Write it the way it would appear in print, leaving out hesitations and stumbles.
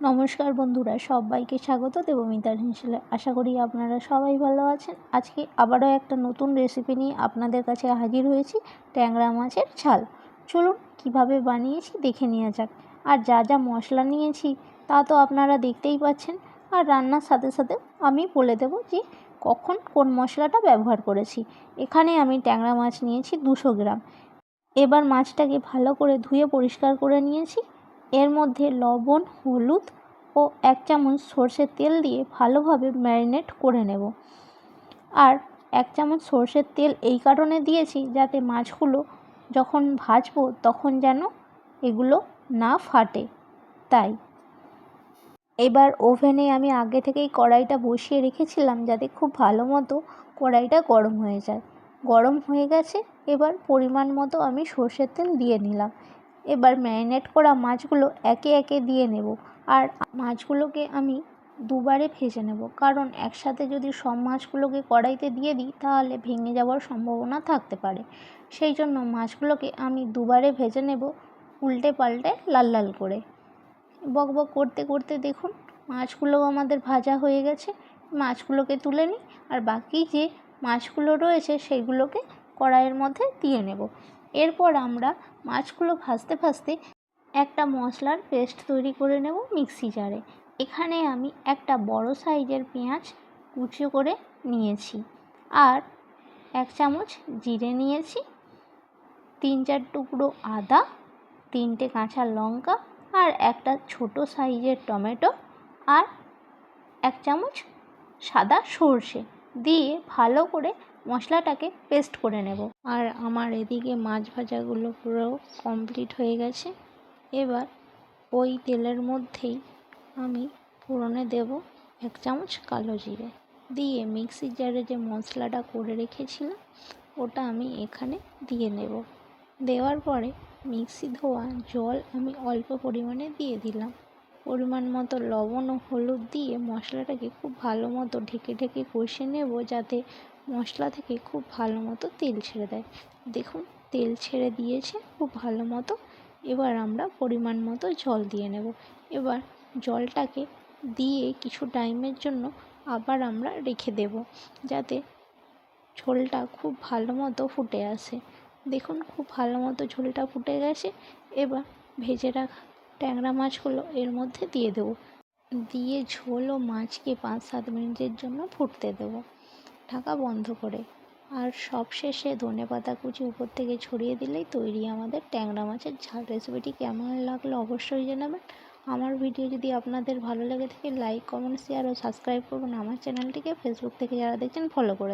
নমস্কার বন্ধুরা, সবাইকে স্বাগত দেবমিতার হেসেলে। আশা করি আপনারা সবাই ভালো আছেন। আজকে আবারও একটা নতুন রেসিপি নিয়ে আপনাদের কাছে হাজির হয়েছি, ট্যাংরা মাছের ঝাল। চলুন কিভাবে বানিয়েছি দেখে নেওয়া যাক। আর যা যা মশলা নিয়েছি তা তো আপনারা দেখতেই পাচ্ছেন। আর রান্নার সাথে সাথে আমি বলে দেব যে কখন কোন মশলাটা ব্যবহার করেছি। এখানে আমি ট্যাংরা মাছ নিয়েছি 200 গ্রাম। এবার মাছটাকে ভালো করে ধুয়ে পরিষ্কার করে নিয়েছি। এর মধ্যে লবণ, হলুদ ও 1 চামচ সরষের তেল দিয়ে ভালোভাবে ম্যারিনেট করে নেব। আর 1 চামচ সরষের তেল এই কারণে দিয়েছি যাতে মাছগুলো যখন ভাজবো তখন যেন এগুলো না ফাটে, তাই। এবার ওভেনে আমি আগে থেকেই কড়াইটা বসিয়ে রেখেছিলাম যাতে খুব ভালো মতো কড়াইটা গরম হয়ে যায়। গরম হয়ে গেছে, এবার পরিমাণ মতো আমি সরষের তেল দিয়ে নিলাম। এবার ম্যারিনেট করা মাছগুলো একে একে দিয়ে নেব। আর মাছগুলোকে আমি দুবারে ভেজে নেব, কারণ একসাথে যদি সব মাছগুলোকে কড়াইতে দিয়ে দিই তাহলে ভেঙে যাওয়ার সম্ভাবনা থাকতে পারে। সেই জন্য মাছগুলোকে আমি দুবারে ভেজে নেব, উল্টে পাল্টে লাল লাল করে। বকবক করতে করতে দেখুন মাছগুলোও আমাদের ভাজা হয়ে গেছে। মাছগুলোকে তুলে নিই, আর বাকি যে মাছগুলো রয়েছে সেইগুলোকে কড়াইয়ের মধ্যে দিয়ে নেব। এরপর আমরা মাছগুলো ভাজতে ভাজতে একটা মশলার পেস্ট তৈরি করে নেব মিক্সি জারে। এখানে আমি একটা বড় সাইজের পেঁয়াজ কুচো করে নিয়েছি, আর 1 চামচ জিরে নিয়েছি, 3-4 টুকরো আদা, 3টে কাঁচা লঙ্কা, আর একটা ছোট সাইজের টমেটো, আর 1 চামচ সাদা সর্ষে দিয়ে ভালো করে মশলাটাকে পেস্ট করে নেব। আর আমার এদিকে মাছ ভাজাগুলো পুরো কমপ্লিট হয়ে গেছে। এবার ওই তেলের মধ্যেই আমি ফোড়নে দেব 1 চামচ কালো জিরে, দিয়ে মিক্সির জারে যে মশলাটা করে রেখেছিলাম ওটা আমি এখানে দিয়ে নেব। দেওয়ার পরে মিক্সি ধোয়া জল আমি অল্প পরিমাণে দিয়ে দিলাম। পরিমাণ মতো লবণ ও হলুদ দিয়ে মশলাটাকে খুব ভালো মতো ঢেকে ঢেকে কষে নেব, যাতে মশলা থেকে খুব ভালো মতো তেল ছেড়ে দেয়। দেখুন তেল ছেড়ে দিয়েছে খুব ভালো মতো। এবার আমরা পরিমাণ মতো জল দিয়ে নেব। এবার জলটাকে দিয়ে কিছু টাইমের জন্য আবার আমরা রেখে দেব, যাতে ঝোলটা খুব ভালো মতো ফুটে আসে। দেখুন খুব ভালো মতো ঝোলটা ফুটে গেছে। এবার ভেজে রাখা ট্যাংরা মাছগুলো এর মধ্যে দিয়ে দেব, দিয়ে ঝোল ও মাছকে 5-7 মিনিটের জন্য ফুটতে দেব ঢাকা বন্ধ করে। আর সবশেষে ধনেপাতা কুচি উপর থেকে ছড়িয়ে দিলেই তৈরি আমাদের ট্যাংরা মাছের ঝাল। রেসিপিটি কেমন লাগলো অবশ্যই জানাবেন। আমার ভিডিও যদি আপনাদের ভালো লেগে থাকে লাইক, কমেন্ট, শেয়ার ও সাবস্ক্রাইব করবেন আমার চ্যানেলটিকে। ফেসবুক থেকে যারা দেখছেন ফলো করে